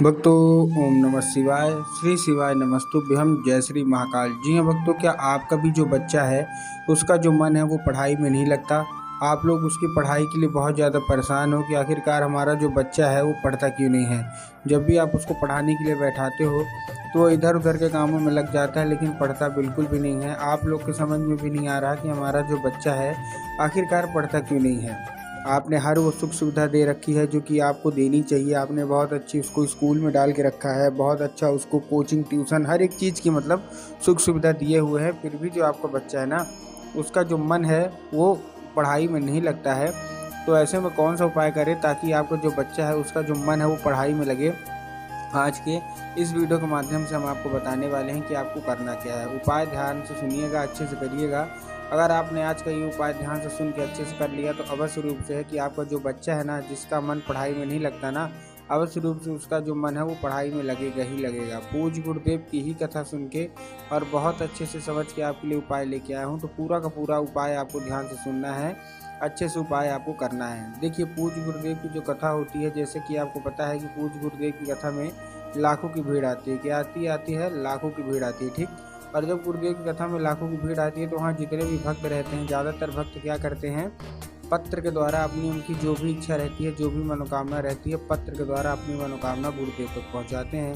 भक्तों, ओम नमः शिवाय। श्री शिवाय नमस्तुभ्यं। जय श्री महाकाल। जी हाँ भक्तों, क्या आपका भी जो बच्चा है उसका जो मन है वो पढ़ाई में नहीं लगता? आप लोग उसकी पढ़ाई के लिए बहुत ज़्यादा परेशान हो कि आखिरकार हमारा जो बच्चा है वो पढ़ता क्यों नहीं है। जब भी आप उसको पढ़ाने के लिए बैठाते हो तो वो इधर उधर के कामों में लग जाता है, लेकिन पढ़ता बिल्कुल भी नहीं है। आप लोग के समझ में भी नहीं आ रहा कि हमारा जो बच्चा है आखिरकार पढ़ता क्यों नहीं है। आपने हर वो सुख सुविधा दे रखी है जो कि आपको देनी चाहिए। आपने बहुत अच्छी उसको स्कूल में डाल के रखा है, बहुत अच्छा उसको कोचिंग ट्यूशन हर एक चीज़ की मतलब सुख सुविधा दिए हुए हैं, फिर भी जो आपका बच्चा है ना उसका जो मन है वो पढ़ाई में नहीं लगता है। तो ऐसे में कौन सा उपाय करें ताकि आपका जो बच्चा है उसका जो मन है वो पढ़ाई में लगे। आज के इस वीडियो के माध्यम से हम आपको बताने वाले हैं कि आपको करना क्या है। उपाय ध्यान से सुनिएगा, अच्छे से करिएगा। अगर आपने आज का ये उपाय ध्यान से सुन के अच्छे से कर लिया तो अवश्य रूप से है कि आपका जो बच्चा है ना जिसका मन पढ़ाई में नहीं लगता ना, अवश्य रूप से उसका जो मन है वो पढ़ाई में लगेगा ही लगेगा। पूज्य गुरुदेव की ही कथा सुन के और बहुत अच्छे से समझ के आपके लिए उपाय लेके आया हूँ, तो पूरा का पूरा उपाय आपको ध्यान से सुनना है, अच्छे से उपाय आपको करना है। देखिए, पूज्य गुरुदेव की जो कथा होती है, जैसे कि आपको पता है कि पूज्य गुरुदेव की कथा में लाखों की भीड़ आती है। क्या आती है? लाखों की भीड़ आती है, ठीक। और जब गुरुदेव की कथा में लाखों की भीड़ आती है तो वहाँ जितने भी भक्त रहते हैं, ज़्यादातर भक्त क्या करते हैं, पत्र के द्वारा अपनी उनकी जो भी इच्छा रहती है, जो भी मनोकामना रहती है, पत्र के द्वारा अपनी मनोकामना गुरुदेव तक पहुँचाते हैं।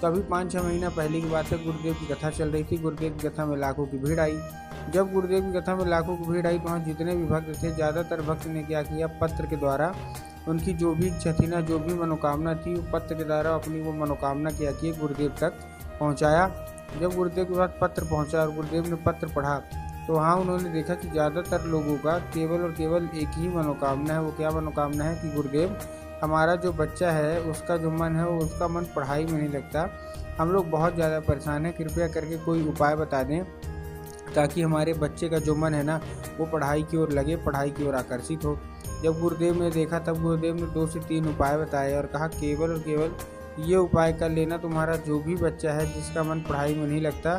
तो अभी 5-6 महीना पहले की बात है, गुरुदेव की कथा चल रही थी। गुरुदेव की कथा में लाखों की भीड़ आई। जब गुरुदेव की कथा में लाखों की भीड़ आई तो वहाँ जितने भी भक्त थे, ज़्यादातर भक्त ने क्या किया, पत्र के द्वारा उनकी जो भी इच्छा थी ना, जो भी मनोकामना थी, वो पत्र के द्वारा अपनी वो मनोकामना क्या की गुरुदेव तक पहुँचाया। जब गुरुदेव के पास पत्र पहुँचा और गुरुदेव ने पत्र पढ़ा तो वहाँ उन्होंने देखा कि ज़्यादातर लोगों का केवल और केवल एक ही मनोकामना है। वो क्या मनोकामना है कि गुरुदेव, हमारा जो बच्चा है उसका जो मन है वो उसका मन पढ़ाई में नहीं लगता। हम लोग बहुत ज़्यादा परेशान हैं, कृपया करके कोई उपाय बता दें ताकि हमारे बच्चे का जो मन है ना वो पढ़ाई की ओर लगे, पढ़ाई की ओर आकर्षित हो। जब गुरुदेव ने देखा तब गुरुदेव ने 2 से 3 उपाय बताए और कहा केवल और केवल ये उपाय कर लेना, तुम्हारा जो भी बच्चा है जिसका मन पढ़ाई में नहीं लगता,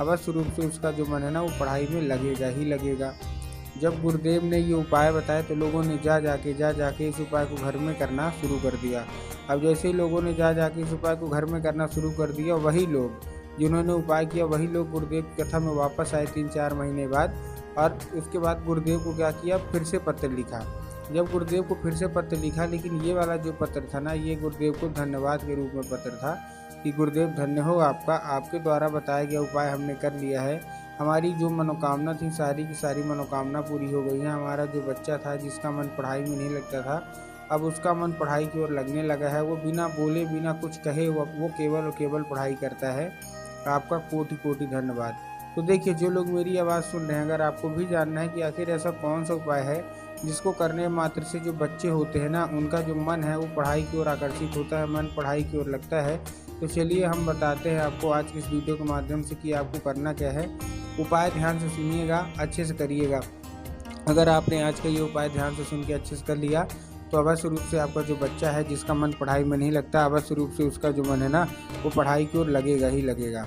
अवश्य रूप से उसका जो मन है ना वो पढ़ाई में लगेगा ही लगेगा। जब गुरुदेव ने ये उपाय बताए तो लोगों ने जा जाके इस उपाय को घर में करना शुरू कर दिया। अब जैसे ही लोगों ने जा जाके इस उपाय को घर में करना शुरू कर दिया, वही लोग जिन्होंने उपाय किया वही लोग गुरुदेव की कथा में वापस आए 3-4 महीने बाद। और उसके बाद गुरुदेव को क्या किया, फिर से पत्र लिखा। जब गुरुदेव को फिर से पत्र लिखा, लेकिन ये वाला जो पत्र था ना, ये गुरुदेव को धन्यवाद के रूप में पत्र था कि गुरुदेव धन्य हो आपका, आपके द्वारा बताया गया उपाय हमने कर लिया है। हमारी जो मनोकामना थी सारी की सारी मनोकामना पूरी हो गई है। हमारा जो बच्चा था जिसका मन पढ़ाई में नहीं लगता था, अब उसका मन पढ़ाई की ओर लगने लगा है। वो बिना बोले बिना कुछ कहे वो केवल और केवल पढ़ाई करता है। आपका कोटि कोटि धन्यवाद। तो देखिए, जो लोग मेरी आवाज़ सुन रहे हैं, अगर आपको भी जानना है कि आखिर ऐसा कौन सा उपाय है जिसको करने मात्र से जो बच्चे होते हैं ना उनका जो मन है वो पढ़ाई की ओर आकर्षित होता है, मन पढ़ाई की ओर लगता है, तो चलिए हम बताते हैं आपको आज की इस वीडियो के माध्यम से कि आपको करना क्या है। उपाय ध्यान से सुनिएगा, अच्छे से करिएगा। अगर आपने आज का ये उपाय ध्यान से सुन के अच्छे से कर लिया तो अवश्य रूप से आपका जो बच्चा है जिसका मन पढ़ाई में नहीं लगता, अवश्य रूप से उसका जो मन है ना वो पढ़ाई की ओर लगेगा ही लगेगा।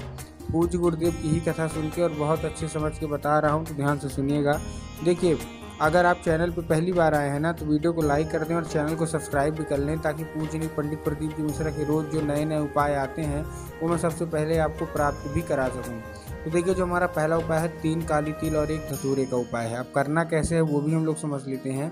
पूज्य गुरुदेव की ही कथा सुन के और बहुत अच्छे समझ के बता रहा हूँ, तो ध्यान से सुनिएगा। देखिए, अगर आप चैनल पर पहली बार आए हैं ना तो वीडियो को लाइक कर दें और चैनल को सब्सक्राइब भी कर लें, ताकि पूजनीय पंडित प्रदीप जी मिश्रा के रोज़ जो नए नए उपाय आते हैं वो मैं सबसे पहले आपको प्राप्त भी करा सकूँ। तो देखिए, जो हमारा पहला उपाय है 3 काली तिल और 1 धतूरे का उपाय है। अब करना कैसे है वो भी हम लोग समझ लेते हैं।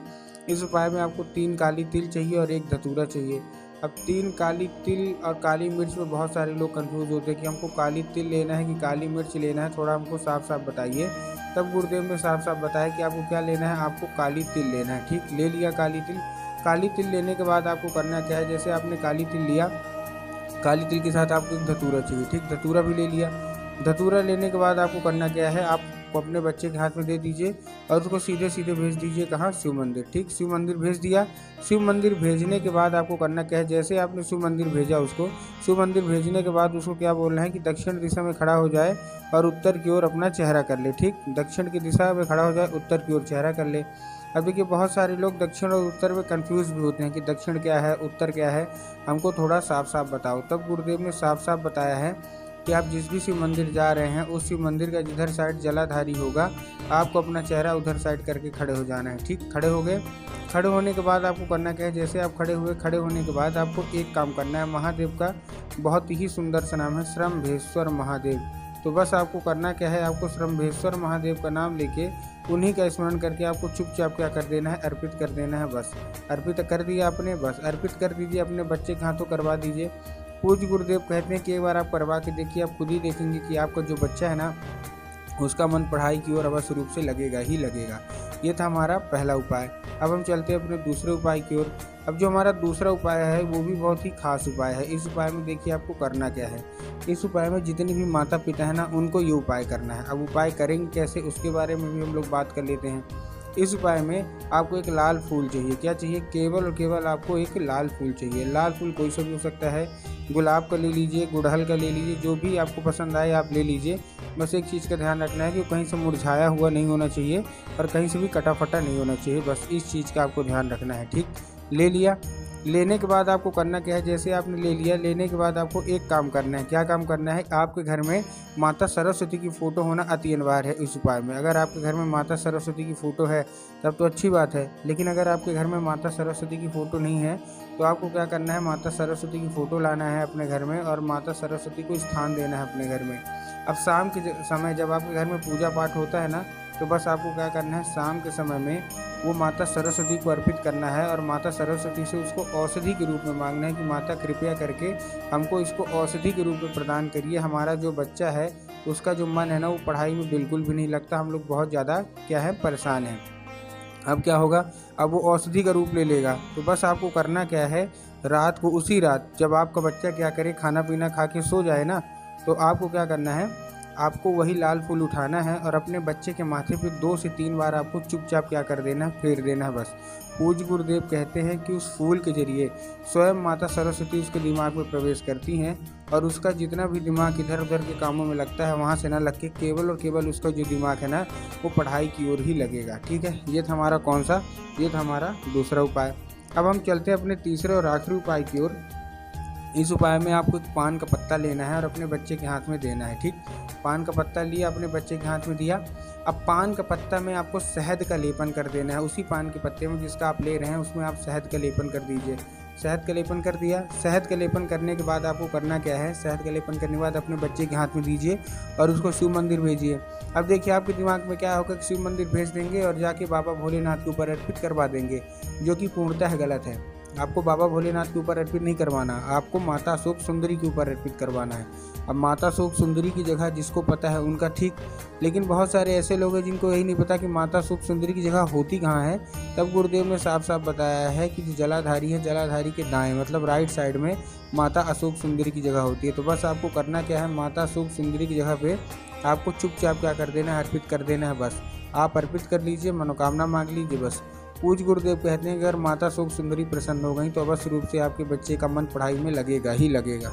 इस उपाय में आपको 3 काली तिल चाहिए और 1 धतूरा चाहिए। अब 3 काली तिल और काली मिर्च में बहुत सारे लोग कंफ्यूज होते हैं कि हमको काली तिल लेना है कि काली मिर्च लेना है, थोड़ा हमको साफ साफ बताइए। तब गुरुदेव ने साफ साफ बताया कि आपको क्या लेना है, आपको काली तिल लेना है। ठीक, ले लिया काली तिल। काली तिल लेने के बाद आपको करना क्या है, जैसे आपने काली तिल लिया, काली तिल के साथ आपको 1 धतूरा चाहिए। ठीक, धतूरा भी ले लिया। धतूरा लेने के बाद आपको करना क्या है, आप अपने बच्चे के हाथ में दे दीजिए और उसको सीधे सीधे भेज दीजिए कहाँ, शिव मंदिर। ठीक, शिव मंदिर भेज दिया। शिव मंदिर भेजने के बाद आपको करना क्या है, जैसे आपने शिव मंदिर भेजा उसको, शिव मंदिर भेजने के बाद उसको क्या बोलना है कि दक्षिण दिशा में खड़ा हो जाए और उत्तर की ओर अपना चेहरा कर ले। ठीक, दक्षिण की दिशा में खड़ा हो जाए, उत्तर की ओर चेहरा कर ले। अब देखिए, बहुत सारे लोग दक्षिण और उत्तर में कंफ्यूज भी होते हैं कि दक्षिण क्या है, उत्तर क्या है, हमको थोड़ा साफ साफ बताओ। तब गुरुदेव ने साफ साफ बताया है कि आप जिस भी शिव मंदिर जा रहे हैं उस शिव मंदिर का जिधर साइड जलाधारी होगा आपको अपना चेहरा उधर साइड करके खड़े हो जाना है। ठीक, खड़े हो गए। खड़े होने के बाद आपको करना क्या है, जैसे आप खड़े हुए, खड़े होने के बाद आपको एक काम करना है। महादेव का बहुत ही सुंदर सा नाम है श्रम्भेश्वर महादेव। तो बस आपको करना क्या है, आपको श्रम्भेश्वर महादेव का नाम लेके उन्हीं का स्मरण करके आपको चुपचाप क्या कर देना है, अर्पित कर देना है। बस अर्पित कर दिया आपने, बस अर्पित कर दीजिए, अपने बच्चे के हाथों करवा दीजिए। पूज्य गुरुदेव कहते हैं कि एक बार आप करवा के देखिए, आप खुद ही देखेंगे कि आपका जो बच्चा है ना उसका मन पढ़ाई की ओर अवश्य रूप से लगेगा ही लगेगा। ये था हमारा पहला उपाय। अब हम चलते हैं अपने दूसरे उपाय की ओर। अब जो हमारा दूसरा उपाय है वो भी बहुत ही खास उपाय है। इस उपाय में देखिए आपको करना क्या है, इस उपाय में जितने भी माता पिता है ना उनको ये उपाय करना है। अब उपाय करेंगे कैसे उसके बारे में भी हम लोग बात कर लेते हैं। इस उपाय में आपको एक लाल फूल चाहिए। क्या चाहिए, केवल और केवल आपको एक लाल फूल चाहिए। लाल फूल कोई सा भी हो सकता है, गुलाब का ले लीजिए, गुड़हल का ले लीजिए, जो भी आपको पसंद आए आप ले लीजिए। बस एक चीज़ का ध्यान रखना है कि कहीं से मुरझाया हुआ नहीं होना चाहिए और कहीं से भी कटा फटा नहीं होना चाहिए। बस इस चीज़ का आपको ध्यान रखना है। ठीक, ले लिया। लेने के बाद आपको करना क्या है, जैसे आपने ले लिया, लेने के बाद आपको एक काम करना है। क्या काम करना है, आपके घर में माता सरस्वती की फ़ोटो होना अति अनिवार्य है इस उपाय में। अगर आपके घर में माता सरस्वती की फ़ोटो है तब तो अच्छी बात है, लेकिन अगर आपके घर में माता सरस्वती की फ़ोटो नहीं है तो आपको क्या करना है, माता सरस्वती की फ़ोटो लाना है अपने घर में और माता सरस्वती को स्थान देना है अपने घर में। अब शाम के समय जब आपके घर में पूजा पाठ होता है ना, तो बस आपको क्या करना है, शाम के समय में वो माता सरस्वती को अर्पित करना है और माता सरस्वती से उसको औषधि के रूप में मांगना है कि माता कृपया करके हमको इसको औषधि के रूप में प्रदान करिए। हमारा जो बच्चा है उसका जो मन है ना वो पढ़ाई में बिल्कुल भी नहीं लगता, हम लोग बहुत ज़्यादा क्या है परेशान हैं। अब क्या होगा, अब वो औषधि का रूप ले लेगा। तो बस आपको करना क्या है, रात को, उसी रात जब आपका बच्चा क्या करे, खाना पीना खा के सो जाए ना, तो आपको क्या करना है, आपको वही लाल फूल उठाना है और अपने बच्चे के माथे पे 2 से 3 बार आपको चुपचाप क्या कर देना है, फेर देना है। बस पूज्य गुरुदेव कहते हैं कि उस फूल के जरिए स्वयं माता सरस्वती उसके दिमाग में प्रवेश करती हैं और उसका जितना भी दिमाग इधर उधर के कामों में लगता है वहाँ से ना लग के केवल और केवल उसका जो दिमाग है ना वो पढ़ाई की ओर ही लगेगा। ठीक है, ये था हमारा कौन सा, ये था हमारा दूसरा उपाय। अब हम चलते हैं अपने तीसरे और आखिरी उपाय की ओर। इस उपाय में आपको एक पान का पत्ता लेना है और अपने बच्चे के हाथ में देना है। ठीक, पान का पत्ता लिया, अपने बच्चे के हाथ में दिया। अब पान का पत्ता में आपको शहद का लेपन कर देना है। उसी पान के पत्ते में जिसका आप ले रहे हैं उसमें आप शहद का लेपन कर दीजिए। शहद का लेपन कर दिया। शहद का लेपन करने के बाद आपको करना क्या है, शहद का लेपन करने के बाद अपने बच्चे के हाथ में दीजिए और उसको शिव मंदिर भेजिए। अब देखिए आपके दिमाग में क्या होगा कि शिव मंदिर भेज देंगे और जाके बाबा भोलेनाथ के ऊपर अर्पित करवा देंगे, जो कि पूर्णतः गलत है। आपको बाबा भोलेनाथ के ऊपर अर्पित नहीं करवाना, आपको माता अशोक सुंदरी के ऊपर अर्पित करवाना है। अब माता अशोक सुंदरी की जगह जिसको पता है उनका ठीक, लेकिन बहुत सारे ऐसे लोग हैं जिनको यही नहीं पता कि माता अशोक सुंदरी की जगह होती कहाँ है। तब गुरुदेव ने साफ साफ बताया है कि जो जलाधारी है, जलाधारी के दाएं मतलब राइट साइड में माता अशोक सुंदरी की जगह होती है। तो बस आपको करना क्या है, माता अशोक सुंदरी की जगह पे आपको चुपचाप क्या कर देना है, अर्पित कर देना है। बस आप अर्पित कर लीजिए, मनोकामना मांग लीजिए। बस पूज्य गुरुदेव कहते हैं अगर माता अशोक सुंदरी प्रसन्न हो गई तो अवश्य रूप से आपके बच्चे का मन पढ़ाई में लगेगा ही लगेगा।